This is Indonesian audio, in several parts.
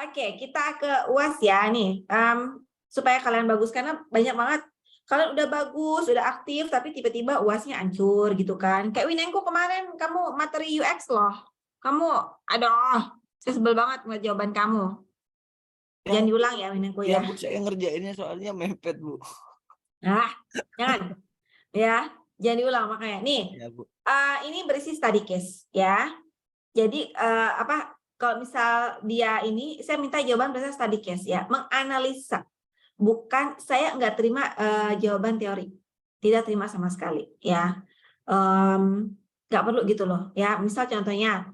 Oke, kita ke UAS ya nih. Supaya kalian bagus karena banyak banget kalian udah bagus, udah aktif tapi tiba-tiba UASnya hancur gitu kan. Kayak Winenko kemarin kamu materi UX loh. Kamu aduh, saya sebel banget ngeliat jawaban kamu. Jangan diulang ya Winenko Ya ya. Bu, saya ngerjainnya soalnya mepet Bu. Jangan. Ya, jangan diulang makanya. Nih, Ya Bu. ini berisi study case ya. Jadi kalau misal dia ini, saya minta jawaban berdasarkan study case ya, menganalisa. Bukan, saya nggak terima jawaban teori, tidak terima sama sekali ya. Nggak perlu gitu loh ya. Misal contohnya,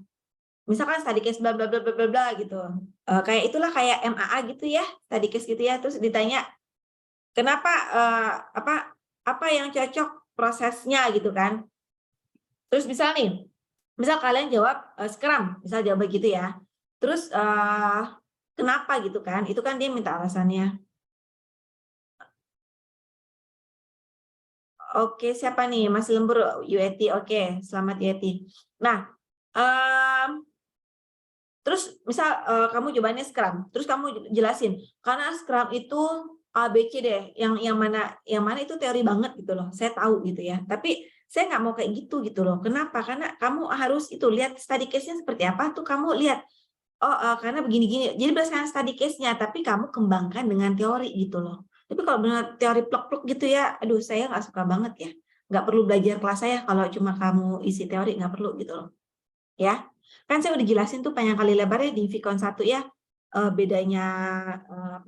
misalkan study case bla bla bla bla bla bla gitu. Kayak itulah kayak MAA gitu ya, study case gitu ya. Terus ditanya kenapa apa yang cocok prosesnya gitu kan. Terus misal kalian jawab Scrum, misal jawab begitu ya. Terus kenapa gitu kan? Itu kan dia minta alasannya. Oke, siapa nih? Mas Lembur, Yueti. Oke, selamat Yueti. Nah, terus misal kamu jawabannya Scrum, terus kamu jelasin karena Scrum itu A, B, C deh, yang mana itu teori banget gitu loh. Saya tahu gitu ya. Tapi saya nggak mau kayak gitu loh. Kenapa? Karena kamu harus itu lihat study case-nya seperti apa tuh kamu lihat. Karena begini-gini. Jadi berdasarkan study case-nya, tapi kamu kembangkan dengan teori gitu loh. Tapi kalau benar teori plek-plek gitu ya, aduh saya nggak suka banget ya. Nggak perlu belajar kelas saya kalau cuma kamu isi teori, nggak perlu gitu loh. Ya, kan saya udah jelasin tuh panjang kali lebarnya di Vicon 1 ya, bedanya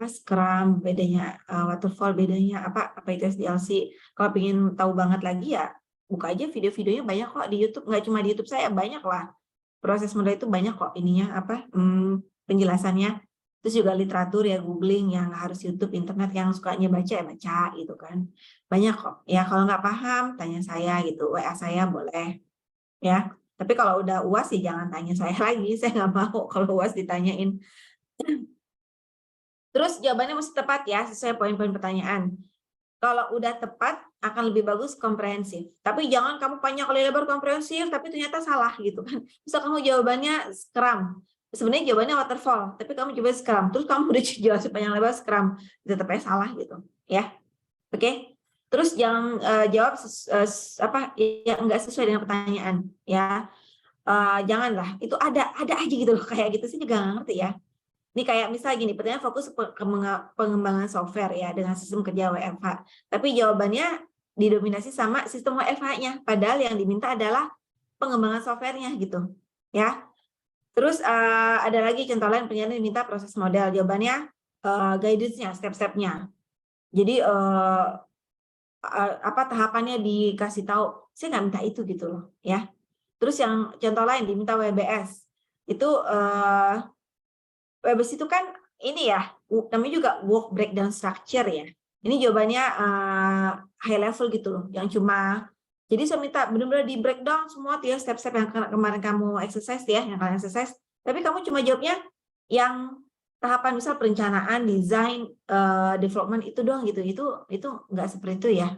Scrum, bedanya Waterfall, bedanya apa itu SDLC. Kalau pengen tahu banget lagi ya, buka aja video-videonya banyak kok di YouTube. Nggak cuma di YouTube saya, banyak lah. Proses model itu banyak kok ininya penjelasannya. Terus juga literatur ya, googling yang harus YouTube, internet, yang sukanya baca ya baca gitu kan. Banyak kok. Ya kalau nggak paham tanya saya gitu, WA saya boleh ya. Tapi kalau udah UAS sih jangan tanya saya lagi, saya nggak mau kalau UAS ditanyain. Terus jawabannya mesti tepat ya, sesuai poin-poin pertanyaan. Kalau udah tepat akan lebih bagus komprehensif. Tapi jangan kamu panjang kali lebar komprehensif tapi ternyata salah gitu kan. Misal kamu jawabannya Scrum. Sebenarnya jawabannya Waterfall, tapi kamu coba Scrum. Terus kamu udah jelasin panjang lebar Scrum, tetap aja salah gitu, ya. Oke. Terus jangan jawab yang enggak sesuai dengan pertanyaan, ya. Janganlah. Itu ada aja gitu loh kayak gitu sih juga nggak ngerti ya. Ini kayak misalnya gini, pertanyaan fokus pengembangan software ya dengan sistem kerja WFH. Tapi jawabannya didominasi sama sistem WFH-nya. Padahal yang diminta adalah pengembangan software-nya gitu. Ya. Terus ada lagi contoh lain pertanyaan diminta proses model. Jawabannya guidance-nya, step-stepnya. Jadi tahapannya dikasih tahu. Saya nggak minta itu gitu loh. Ya. Terus yang contoh lain diminta WBS. Itu WBS itu kan ini ya, namanya juga work breakdown structure ya. Ini jawabannya high level gitu loh, yang cuma jadi saya minta benar-benar di breakdown semua ya step-step yang kemarin kamu exercise ya, yang kalian exercise. Tapi kamu cuma jawabnya yang tahapan misal perencanaan, desain, development itu doang gitu. Itu nggak seperti itu ya.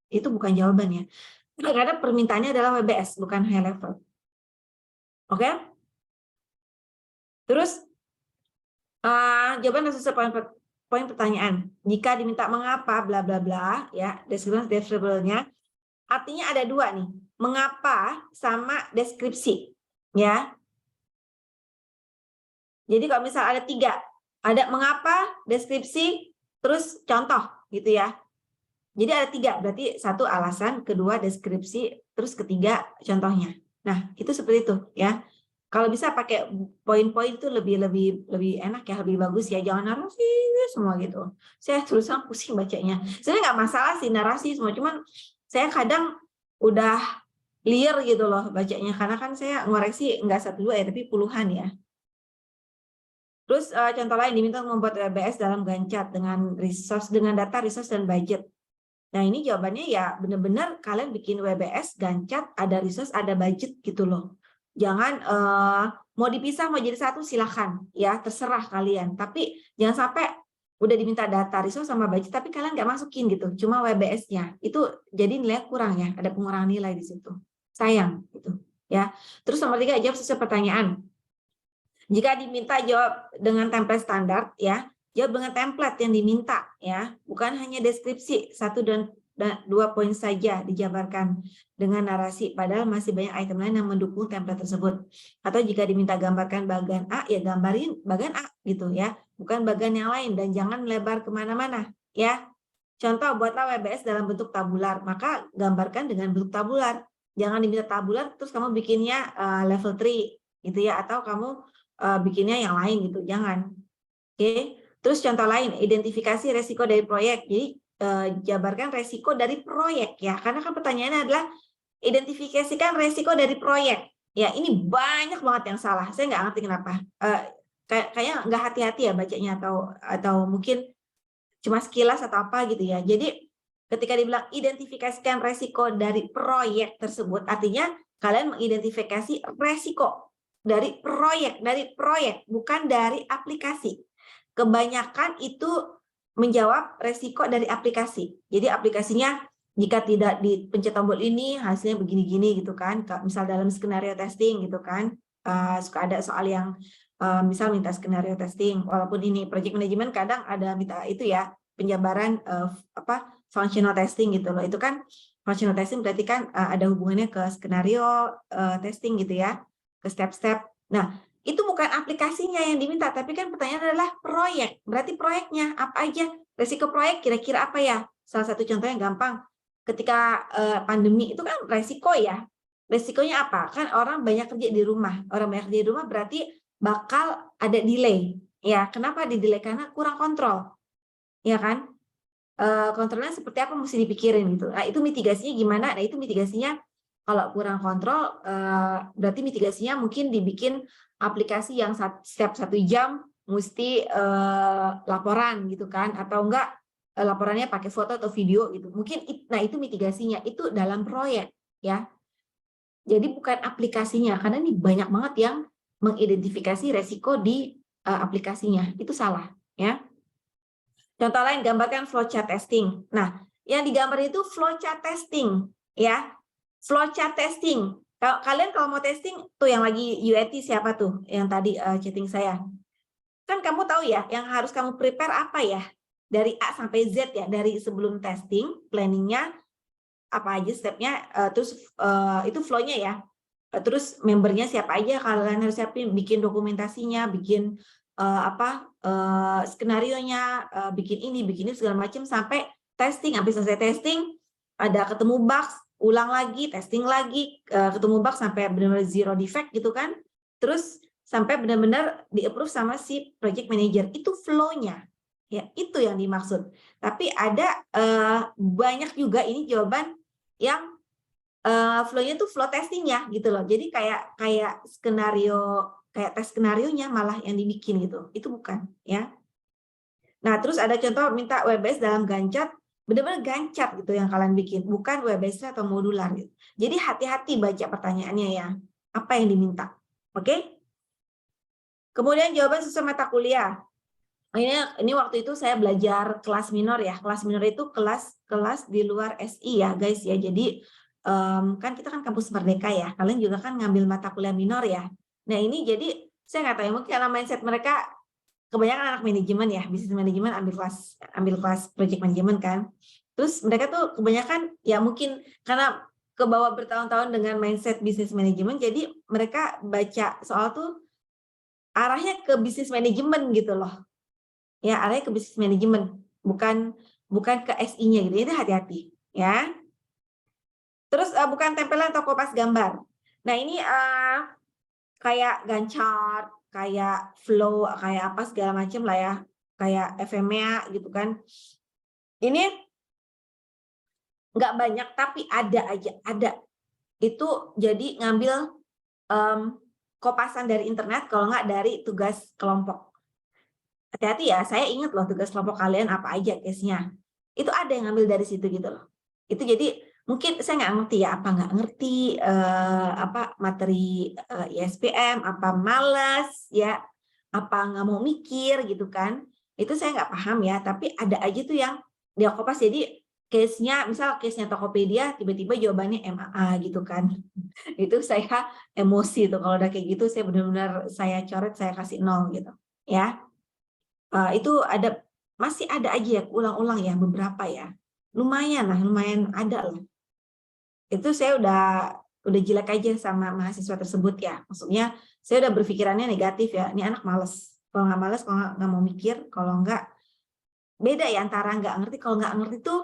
Itu bukan jawabannya. Karena permintaannya adalah WBS, bukan high level. Oke? Terus jawaban sesuai poin pertanyaan. Jika diminta mengapa bla bla bla ya, description-nya artinya ada dua nih. Mengapa sama deskripsi ya. Jadi kalau misal ada tiga, ada mengapa, deskripsi, terus contoh gitu ya. Jadi ada tiga, berarti satu alasan, kedua deskripsi, terus ketiga contohnya. Nah, itu seperti itu ya. Kalau bisa pakai poin-poin itu lebih enak ya, lebih bagus ya. Jangan narasi semua gitu. Saya terus terang pusing bacanya. Sebenarnya nggak masalah sih narasi semua, cuman saya kadang udah liar gitu loh bacanya. Karena kan saya ngoreksi nggak satu dua ya, tapi puluhan ya. Terus contoh lain diminta membuat WBS dalam Gantt dengan data, resource, dan budget. Nah ini jawabannya ya benar-benar kalian bikin WBS, Gantt, ada resource, ada budget gitu loh. Jangan mau dipisah mau jadi satu silahkan ya, terserah kalian. Tapi jangan sampai udah diminta data, resource, sama budget tapi kalian nggak masukin gitu, cuma WBS-nya. Itu jadi nilai kurang ya, ada pengurangan nilai di situ. Sayang gitu. ya. Terus nomor 3, jawab sesuai pertanyaan. Jika diminta jawab dengan template standar, ya, jawab dengan template yang diminta, ya, bukan hanya deskripsi 1 dan 2 poin saja dijabarkan dengan narasi, padahal masih banyak item lain yang mendukung template tersebut. Atau jika diminta gambarkan bagian A, ya gambarin bagian A gitu ya, bukan bagian yang lain, dan jangan melebar kemana-mana, ya. Contoh, buatlah WBS dalam bentuk tabular, maka gambarkan dengan bentuk tabular. Jangan diminta tabular terus kamu bikinnya level 3 gitu ya, atau kamu bikinnya yang lain gitu, jangan. Oke. Terus contoh lain, identifikasi resiko dari proyek. Jadi jabarkan resiko dari proyek ya, karena kan pertanyaannya adalah identifikasikan resiko dari proyek. Ya, ini banyak banget yang salah. Saya nggak ngerti kenapa. Kayaknya nggak hati-hati ya bacanya, atau mungkin cuma sekilas atau apa gitu ya. Jadi ketika dibilang identifikasikan resiko dari proyek tersebut, artinya kalian mengidentifikasi resiko dari proyek, bukan dari aplikasi. Kebanyakan itu menjawab resiko dari aplikasi. Jadi aplikasinya jika tidak dipencet tombol ini hasilnya begini-gini gitu kan. Misal dalam skenario testing gitu kan, suka ada soal yang misal minta skenario testing. Walaupun ini project management kadang ada minta itu ya, penjabaran functional testing gitu loh. Itu kan functional testing berarti kan ada hubungannya ke skenario testing gitu ya, ke step-step. Nah, itu bukan aplikasinya yang diminta, tapi kan pertanyaan adalah proyek. Berarti proyeknya apa aja? Resiko proyek kira-kira apa ya? Salah satu contoh yang gampang, ketika pandemi itu kan resiko ya. Resikonya apa? Kan orang banyak kerja di rumah. Orang banyak kerja di rumah berarti bakal ada delay. Ya, kenapa di delay? Karena kurang kontrol. Ya kan? Kontrolnya seperti apa mesti dipikirin gitu. Nah, itu mitigasinya gimana? Nah, itu mitigasinya kalau kurang kontrol, berarti mitigasinya mungkin dibikin aplikasi yang setiap 1 jam mesti laporan gitu kan, atau enggak laporannya pakai foto atau video gitu. Mungkin, nah itu mitigasinya, itu dalam proyek ya. Jadi bukan aplikasinya, karena ini banyak banget yang mengidentifikasi resiko di aplikasinya, itu salah ya. Contoh lain, gambarkan flowchart testing. Nah, yang digambar itu flowchart testing ya. Flowchart testing. Kalian kalau mau testing tuh yang lagi UAT siapa tuh yang tadi chatting saya? Kan kamu tahu ya, yang harus kamu prepare apa ya? Dari A sampai Z ya, dari sebelum testing, planningnya apa aja stepnya, terus itu flow-nya ya. Terus membernya siapa aja kalian harus siapin, bikin dokumentasinya, bikin skenarionya, bikin ini segala macam sampai testing. Habis selesai testing ada ketemu bugs, ulang lagi, testing lagi, ketemu bug sampai benar-benar zero defect gitu kan. Terus sampai benar-benar di-approve sama si project manager. Itu flow-nya. Ya, itu yang dimaksud. Tapi ada banyak juga ini jawaban yang flow-nya tuh flow testing ya gitu loh. Jadi kayak skenario, kayak tes skenarionya malah yang dibikin gitu. Itu bukan ya. Nah, terus ada contoh minta WBS dalam Gancat, benar-benar Gancat gitu yang kalian bikin, bukan WBS atau modular gitu. Jadi hati-hati baca pertanyaannya ya. Apa yang diminta. Oke? Kemudian jawaban sesuai mata kuliah. Ini waktu itu saya belajar kelas minor ya. Kelas minor itu kelas di luar SI ya, guys ya. Jadi kan kita kan kampus Merdeka ya. Kalian juga kan ngambil mata kuliah minor ya. Nah, ini jadi saya nggak tahu ya, mungkin karena mindset mereka kebanyakan anak manajemen ya, bisnis manajemen ambil kelas project manajemen kan. Terus mereka tuh kebanyakan ya mungkin karena kebawa bertahun-tahun dengan mindset bisnis manajemen, jadi mereka baca soal tuh arahnya ke bisnis manajemen gitu loh. Ya, arahnya ke bisnis manajemen, bukan ke SI-nya gitu. Jadi hati-hati ya. Terus bukan tempelan atau kopas gambar. Nah, ini kayak Gantt, kayak flow, kayak apa segala macam lah ya. Kayak FMEA gitu kan. Ini nggak banyak tapi ada aja, ada. Itu jadi ngambil kopasan dari internet kalau nggak dari tugas kelompok. Hati-hati ya, saya ingat loh tugas kelompok kalian apa aja case-nya. Itu ada yang ngambil dari situ gitu loh. Itu jadi mungkin saya nggak ngerti ya, apa nggak ngerti materi ISPM, apa malas ya, apa nggak mau mikir gitu kan. Itu saya nggak paham ya, tapi ada aja tuh yang dia kopas. Jadi case-nya, misal case-nya Tokopedia, tiba-tiba jawabannya MAA gitu kan. Itu saya emosi tuh, kalau udah kayak gitu saya benar-benar saya coret, saya kasih 0 gitu. Ya, itu masih ada aja ya, ulang-ulang ya, beberapa ya. Lumayan ada lah. Itu saya udah jelek aja sama mahasiswa tersebut ya. Maksudnya saya udah berpikirannya negatif ya, ini anak males. Kalau nggak males, kalau nggak mau mikir, kalau nggak, beda ya antara nggak ngerti. Kalau nggak ngerti tuh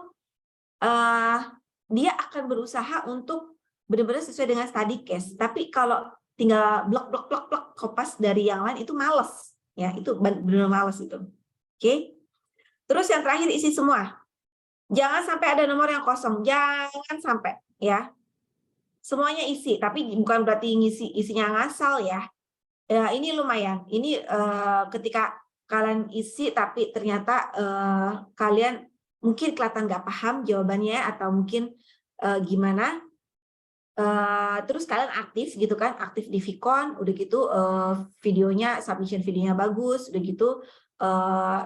dia akan berusaha untuk benar-benar sesuai dengan study case. Tapi kalau tinggal blok kopas dari yang lain itu males ya, itu benar-benar males itu. Oke. Terus yang terakhir isi semua. Jangan sampai ada nomor yang kosong, jangan sampai ya. Semuanya isi, tapi bukan berarti isinya ngasal ya. Ya ini lumayan. Ini ketika kalian isi tapi ternyata kalian mungkin kelihatan nggak paham jawabannya atau mungkin gimana, terus kalian aktif gitu kan, aktif di Vicon, udah gitu videonya, submission videonya bagus, udah gitu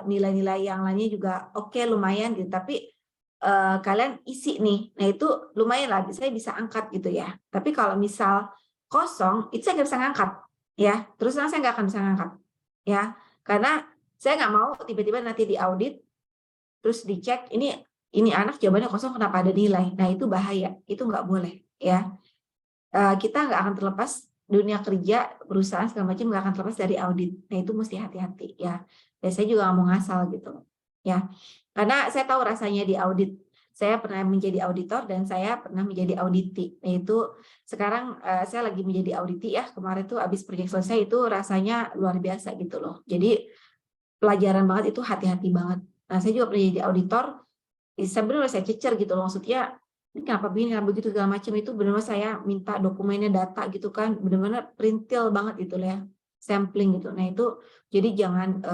nilai-nilai yang lainnya juga oke, lumayan gitu, tapi kalian isi nih, nah itu lumayan lah, saya bisa angkat gitu ya. Tapi kalau misal kosong, itu saya nggak bisa ngangkat ya, terus terang saya nggak akan bisa ngangkat ya, karena saya nggak mau tiba-tiba nanti diaudit, terus dicek ini anak jawabannya kosong kenapa ada nilai, nah itu bahaya, itu nggak boleh ya. Kita nggak akan terlepas, dunia kerja, perusahaan segala macam nggak akan terlepas dari audit. Nah itu mesti hati-hati ya. Dan saya juga nggak mau ngasal gitu ya. Karena saya tahu rasanya di audit. Saya pernah menjadi auditor dan saya pernah menjadi auditi. Nah itu sekarang saya lagi menjadi auditi ya. Kemarin tuh habis proyek selesai itu rasanya luar biasa gitu loh. Jadi pelajaran banget itu, hati-hati banget. Nah saya juga pernah jadi auditor. Sebenarnya saya cecer gitu loh, maksudnya ini kenapa begini, kenapa begitu segala macam, itu benar-benar saya minta dokumennya, data gitu kan, benar-benar perintil banget gitu ya, sampling gitu. Nah itu jadi jangan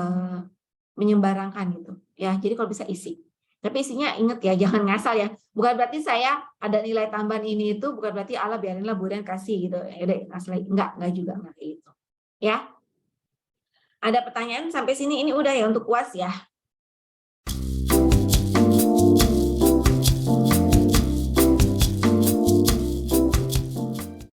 menyebarangkan gitu ya. Jadi kalau bisa isi. Tapi isinya inget ya, jangan ngasal ya. Bukan berarti saya ada nilai tambahan ini itu, bukan berarti Allah biarinlah Bu Rian kasih gitu. Ya udah kasih, enggak juga enggak kayak gitu. Ya. Ada pertanyaan sampai sini, ini udah ya untuk UAS ya.